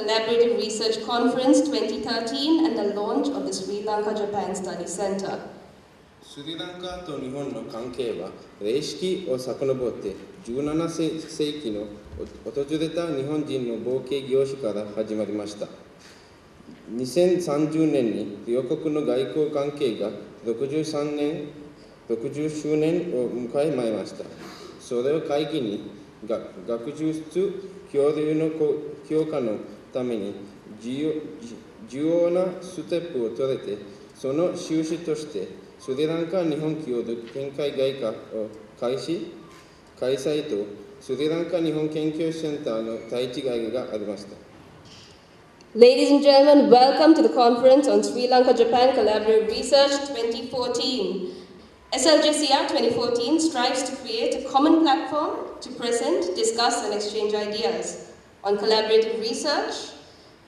Collaborative Research Conference 2013 and the launch of the Sri Lanka-Japan Study Center. スリランカと日本の関係は歴史を遡って17世紀の訪れた日本人の冒険業者から始まりました。2030年に両国の外交関係が60周年を迎えました。それを会議に学術交流の強化のために重要なステップを取れて、その収支としてスリランカ日本共同見解外貨を開催とスリランカ日本研究センターの対地会議がありました。Ladies and gentlemen, welcome to the conference on Sri Lanka-Japan Collaborative Research 2014. SLJCR-2014 strives to create a common platform to present, discuss and exchange ideas on collaborative research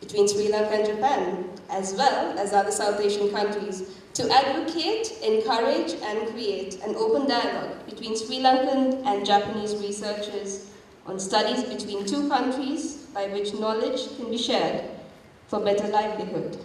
between Sri Lanka and Japan, as well as other South Asian countries, to advocate, encourage and create an open dialogue between Sri Lankan and Japanese researchers on studies between two countries by which knowledge can be shared for better livelihood.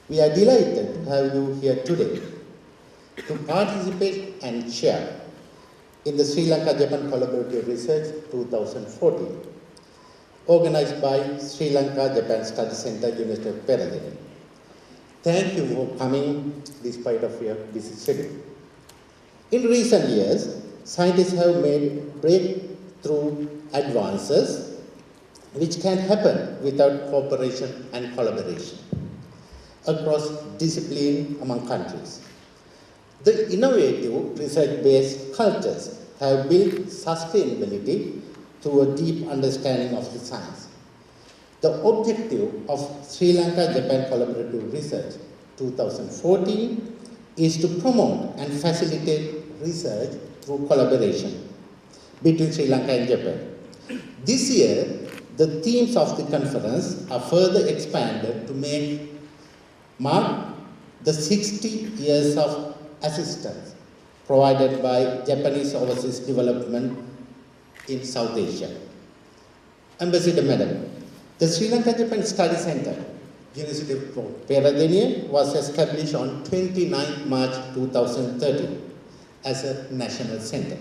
We are delighted to have you here today to participate and share in the Sri Lanka-Japan Collaborative Research 2014, organized by Sri Lanka-Japan Study Center, University of Peradeniya. Thank you for coming despite of your busy schedule. In recent years, scientists have made breakthrough advances which can happen without cooperation and collaboration across discipline among countries. The innovative research-based cultures have built sustainability through a deep understanding of the science. The objective of Sri Lanka-Japan Collaborative Research 2014 is to promote and facilitate research through collaboration between Sri Lanka and Japan. This year, the themes of the conference are further expanded to mark the 60 years of assistance provided by Japanese overseas development in South Asia. Ambassador Madam, the Sri Lanka-Japan Study Center, University of Peradeniya, was established on 29 March 2013 as a national center.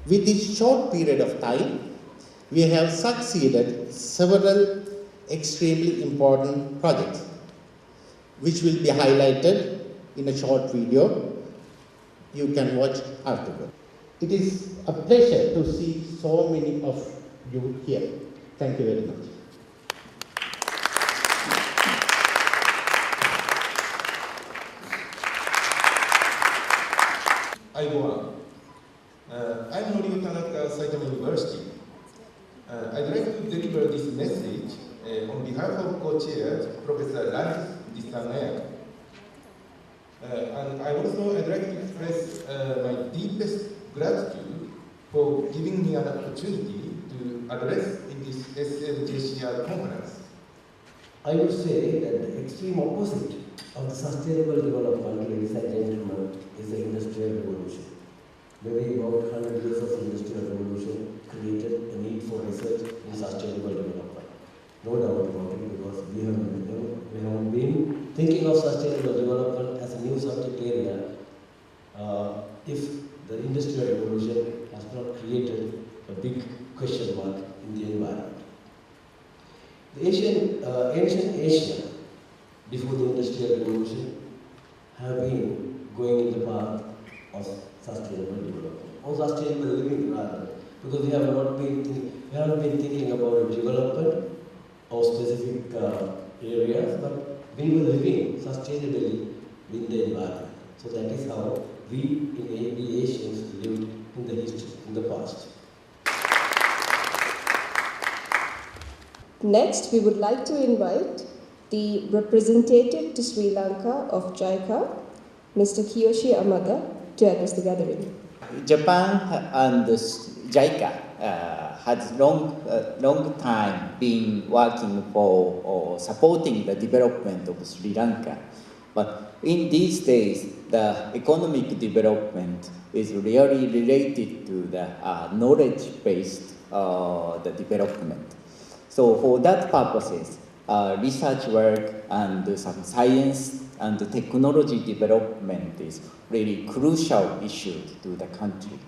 With this short period of time, we have succeeded several extremely important projects, which will be highlighted in a short video you can watch afterward. It is a pleasure to see so many of you here. Thank you very much. I'm Norio Tanaka, Saitama University. I'd like to deliver this message on behalf of co-chair Professor Lanis Disanayak. And I'd like to express my deepest gratitude for giving me an opportunity to address in this SLJCR conference. I would say that the extreme opposite of the sustainable development, ladies and gentlemen, is the industrial revolution. Maybe about 100 years of industrial revolution created a need for research in sustainable development. No doubt about it, because we have been thinking of sustainable development as a new subject area if the industrial revolution has not created a big question mark in the environment. The ancient Asia, before the industrial revolution, have been going in the path of sustainable development, or sustainable living rather, because we haven't been thinking about development of specific areas, but we were living sustainably in the environment. So that is how we Asians lived in the history, in the past. Next, we would like to invite the representative to Sri Lanka of JICA, Mr. Kiyoshi Amada, to address the gathering. Japan and JICA has long time been working for or supporting the development of Sri Lanka. But in these days, the economic development is really related to the knowledge-based the development. So for that purposes, research work and some science and technology development is really crucial issue to the country.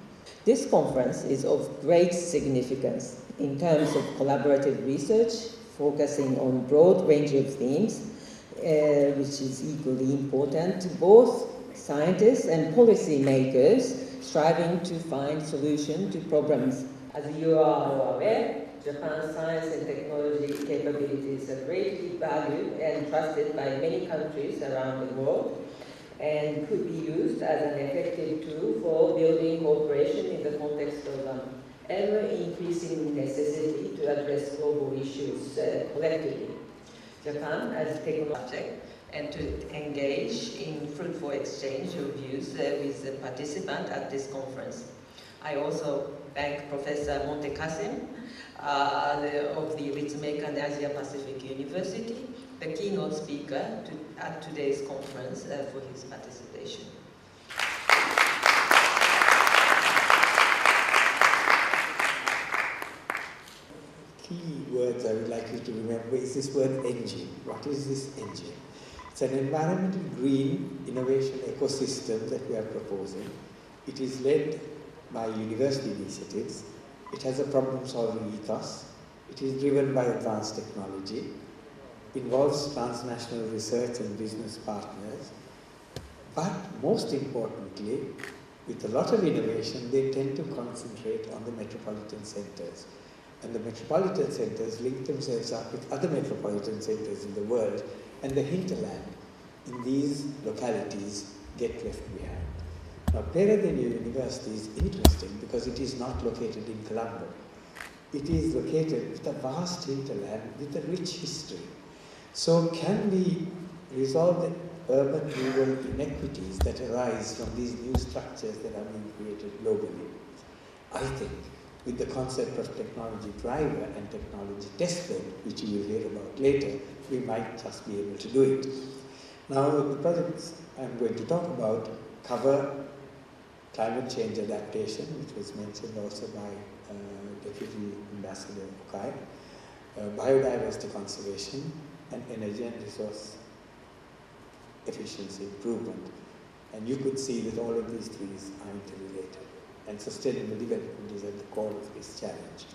This conference is of great significance in terms of collaborative research, focusing on a broad range of themes, which is equally important to both scientists and policy makers striving to find solutions to problems. As you are all aware, Japan's science and technology capabilities are greatly valued and trusted by many countries around the world, and could be used as an effective tool for building cooperation in the context of an ever-increasing necessity to address global issues collectively. Japan as a technology and to engage in fruitful exchange of views with the participants at this conference. I also thank Professor Montekasim of the Ritsumeikan and Asia Pacific University, the keynote speaker at today's conference, for his participation. Key words I would like you to remember is this word engine. What is this engine? It's an environmental green innovation ecosystem that we are proposing. It is led by university initiatives. It has a problem-solving ethos. It is driven by advanced technology. Involves transnational research and business partners. But most importantly, with a lot of innovation, they tend to concentrate on the metropolitan centers. And the metropolitan centers link themselves up with other metropolitan centers in the world, and the hinterland in these localities get left behind. Now, Peradeniya University is interesting because it is not located in Colombo. it is located with a vast hinterland with a rich history. So can we resolve the urban-rural inequities that arise from these new structures that are being created globally? I think with the concept of technology driver and technology testbed, which you will hear about later, we might just be able to do it. Now, the projects I'm going to talk about cover climate change adaptation, which was mentioned also by Deputy Ambassador Okai, biodiversity conservation, and energy and resource efficiency improvement. And you could see that all of these three are interrelated. And sustainable development is at the core of this challenge.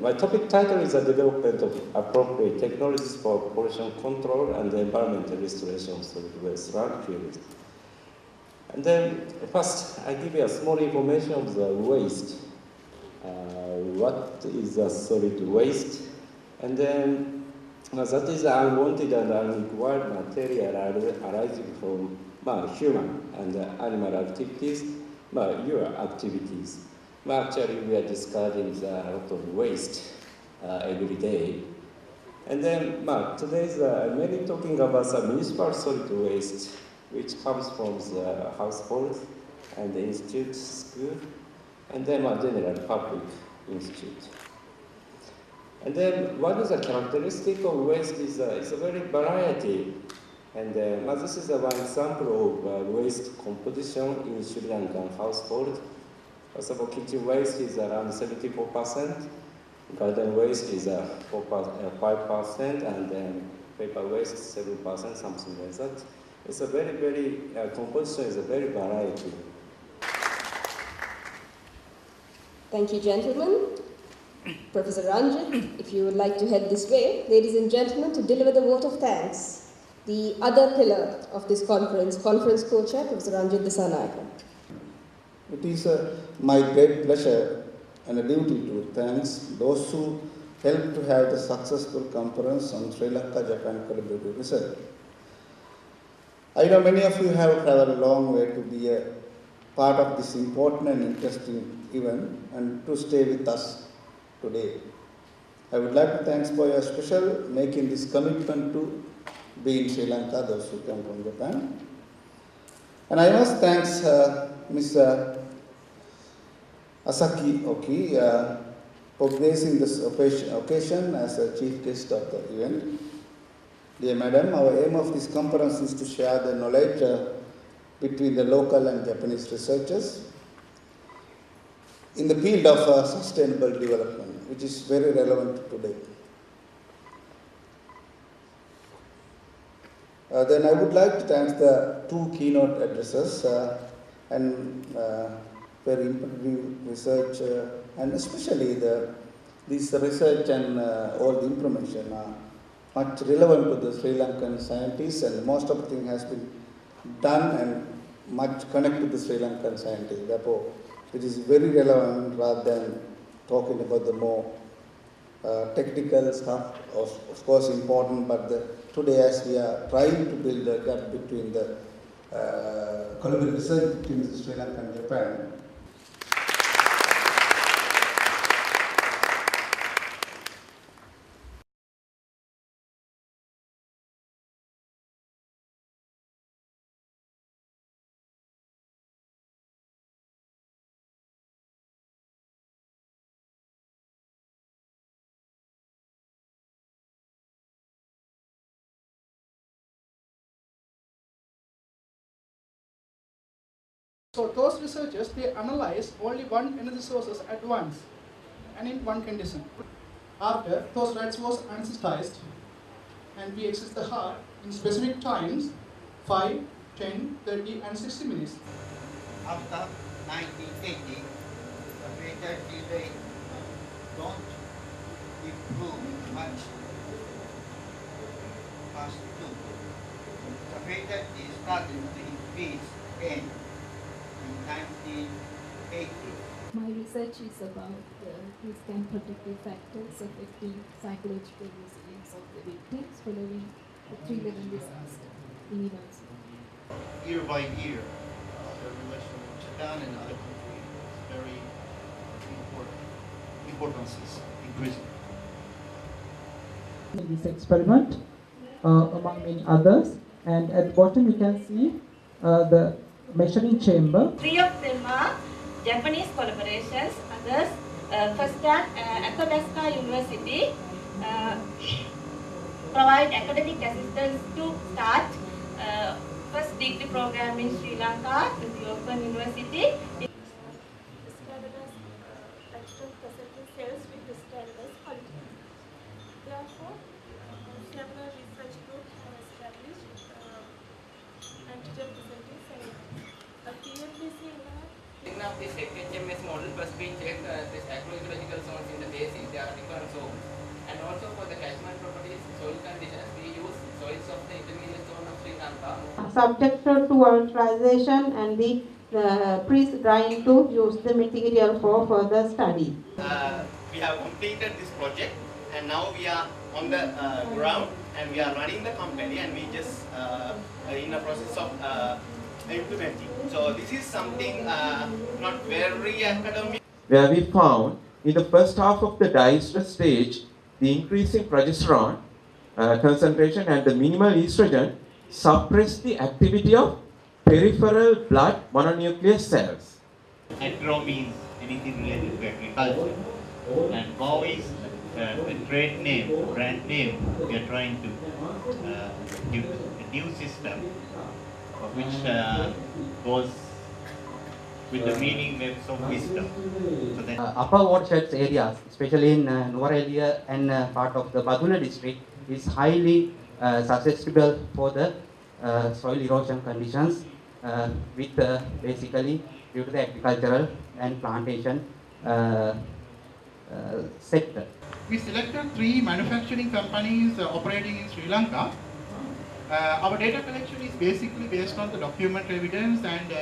My topic title is the development of appropriate technologies for pollution control and environmental restoration of solid waste landfills. And then first, I give you a small information of the waste. What is a solid waste? And then that is unwanted and unrequired material arising from human and animal activities, your activities. Actually, we are discarding a lot of waste every day. And then today is mainly talking about the municipal solid waste, which comes from the households and the institute, school, and then general public institute. And then what is the characteristic of waste is a very variety. And this is one example of waste composition in Sri Lankan household. First of all, kitchen waste is around 74%, garden waste is 5%, and then paper waste 7%, something like that. It's a very, composition is a very variety. Thank you, gentlemen. Professor Ranjit, if you would like to head this way, ladies and gentlemen, to deliver the vote of thanks. The other pillar of this conference co-chair, Professor Ranjit Disanayake. It is my great pleasure and a duty to thank those who helped to have the successful conference on Sri Lanka-Japan collaborative research. I know many of you have traveled a long way to be a part of this important and interesting event and to stay with us today. I would like to thank for your special making this commitment to be in Sri Lanka, those who come from Japan. And I must thank Ms. Asaki Oki for gracing this occasion as a chief guest of the event. Dear Madam, our aim of this conference is to share the knowledge between the local and Japanese researchers in the field of sustainable development, which is very relevant today. Then I would like to thank the two keynote addressers and very important research, and especially this research and all the information are much relevant to the Sri Lankan scientists, and most of the thing has been done and much connected to the Sri Lankan scientists. Therefore, it is very relevant rather than talking about the more technical stuff, of course important, but today as we are trying to build a gap between the collaborative research between Sri Lanka and Japan. So those researchers, they analyze only one energy sources at once and in one condition. After those rats was anesthetized and we access the heart in specific times, 5, 10, 30 and 60 minutes. After 1980, the fatality rate don't improve much past 2. The fatality started to increase again in 1980. My research is about risk and protective factors affecting psychological resilience of the victims following the 3/11 disaster in Iran. Year by year, the relation with Japan and other countries is very important. importance is increasing. This experiment, among many others, and at the bottom you can see the measuring chamber. 3 of them are Japanese collaborations. Others, first at Athabasca University, provide academic assistance to start first degree program in Sri Lanka with the Open University. Therefore, several research groups have established antigen presenting cells. A PFBC in of this HMS model, first we check this agroecological zones in the basin, there are different zones. And also for the catchment properties, soil conditions, we use soils of the intermediate zone of Sri Lanka. Subjected to authorization and the pre-drying to use the material for further study. We have completed this project and now we are on the ground and we are running the company and we just in the process of implementing. So this is something not very academic. Where we found in the first half of the diester stage, the increasing progesterone concentration and the minimal estrogen suppress the activity of peripheral blood mononuclear cells. Agro means anything related to agriculture. And GO is the trade name, brand name. We are trying to give a new system which goes with the meaning of wisdom. So that upper watersheds areas, especially in Nuwara and part of the Baduna district, is highly susceptible for the soil erosion conditions with basically due to the agricultural and plantation sector. We selected 3 manufacturing companies operating in Sri Lanka. Our data collection is basically based on the document evidence and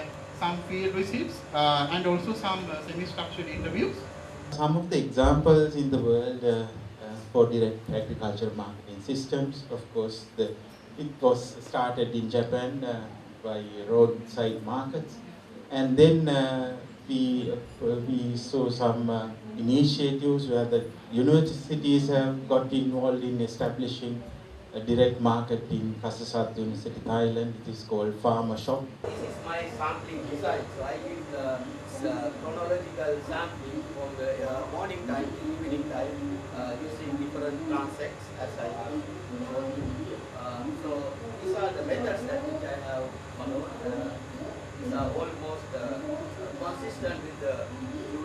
some field receipts and also some semi-structured interviews. Some of the examples in the world for direct agricultural marketing systems, of course, it was started in Japan by roadside markets, and then we saw some initiatives where the universities have got involved in establishing a direct market in Kasasat University, Thailand. It is called Farmer Shop. This is my sampling design. So I give the chronological sampling from the morning time to evening time using different transects as I have shown you. So these are the methods that which I have followed. These are almost consistent with the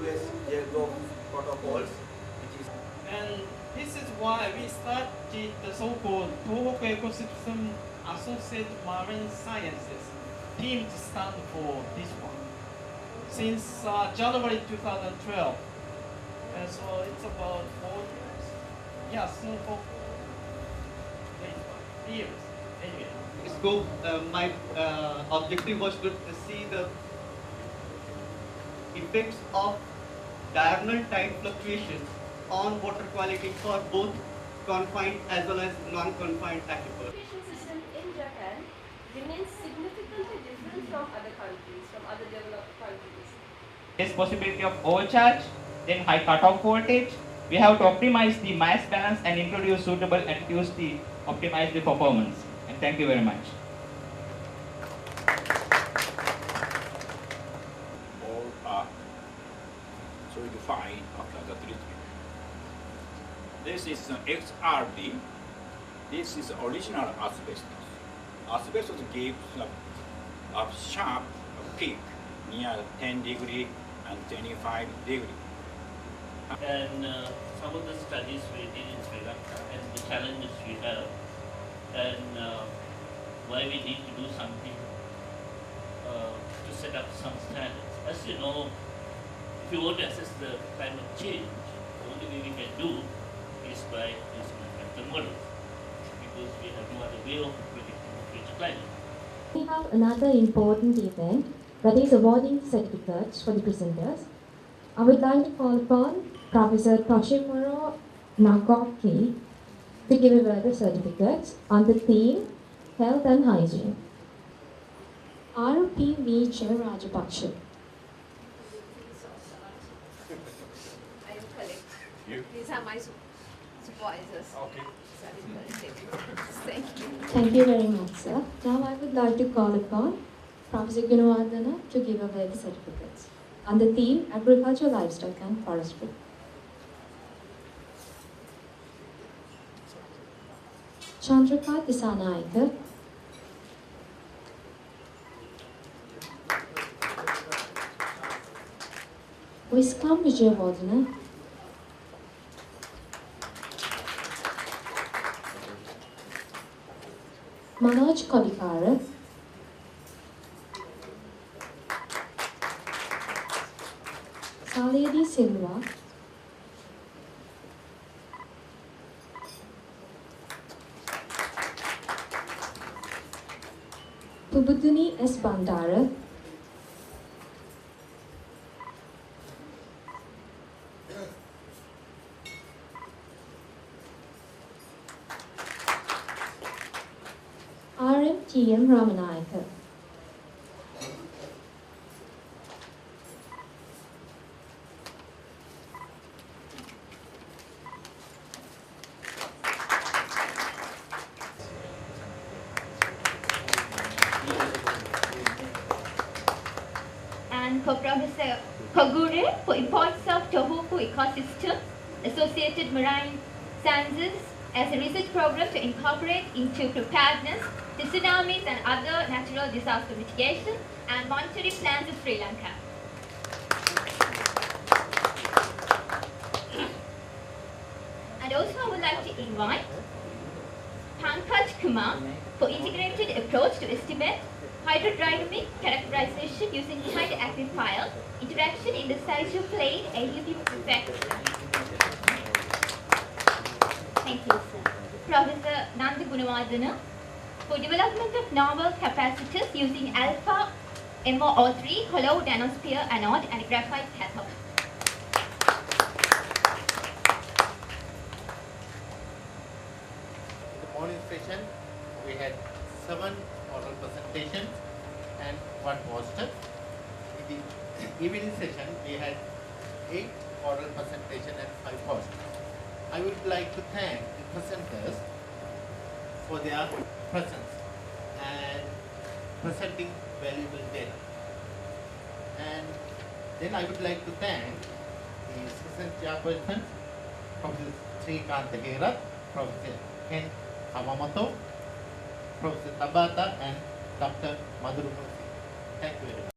US JGO protocols. And this is why we started the so-called Tohoku Ecosystem Associated Marine Sciences team to stand for this one. Since January 2012. And so it's about 4 years. Yeah, soon for 3 years. Anyway. So my objective was to see the effects of diurnal tide fluctuations on water quality for both confined as well as non-confined aquifers. The irrigation system in Japan remains significantly different from other countries, from other developed countries. There's possibility of overcharge, then high cutoff voltage. We have to optimize the mass balance and introduce suitable attitudes to optimize the performance. And thank you very much. All are solidified after the treatment. This is an XRD. This is original asbestos. Asbestos gives a sharp peak near 10 degree and 25 degree. And some of the studies we did in Sri Lanka and the challenges we have and why we need to do something to set up some standards. As you know, if you want to assess the climate change, the only way we can do is by using different models because we have no other way of predicting the future climate. We have another important event that is awarding certificates for the presenters. I would like to call upon Professor Toshimuro Nagoki to give away the certificates on the theme Health and Hygiene. RP Vicha Rajapaksha. I collect. These are my supervisors. Okay. Thank you. Thank you very much, sir. Now I would like to call upon Professor Gunawardana to give away the certificates on the theme Agriculture, Livestock and Forestry. Chandrika Disanaika, Wiskam Vijayawardana, Manoj Kodikara, Saledi Silva, Pubuduni S. Bandara, R.M.T.M. Ramanayaka. And for Professor Kogure for importance of Tohoku ecosystem, associated marine sciences as a research program to incorporate into preparedness to tsunamis and other natural disaster mitigation and monitoring plans in Sri Lanka. And also I would like to invite Pankaj Kumar for integrated approach to estimate hydrodynamic characterization using tight aquifer interaction in the situ plane AUV effect. Thank you, sir. Professor Nanda Gunawardana for development of novel capacitors using alpha MOO3 hollow nanosphere anode and graphite cathode. The morning session, we had 7 oral presentations and 1 poster. In the evening session, we had 8 oral presentations and 5 posters. I would like to thank the presenters for their presence and presenting valuable data. And then I would like to thank the assistant chairperson, Professor Srikant Hera, Professor Ken Hamamoto, Professor Tabata, and Dr. Madhuru. Thank you very much.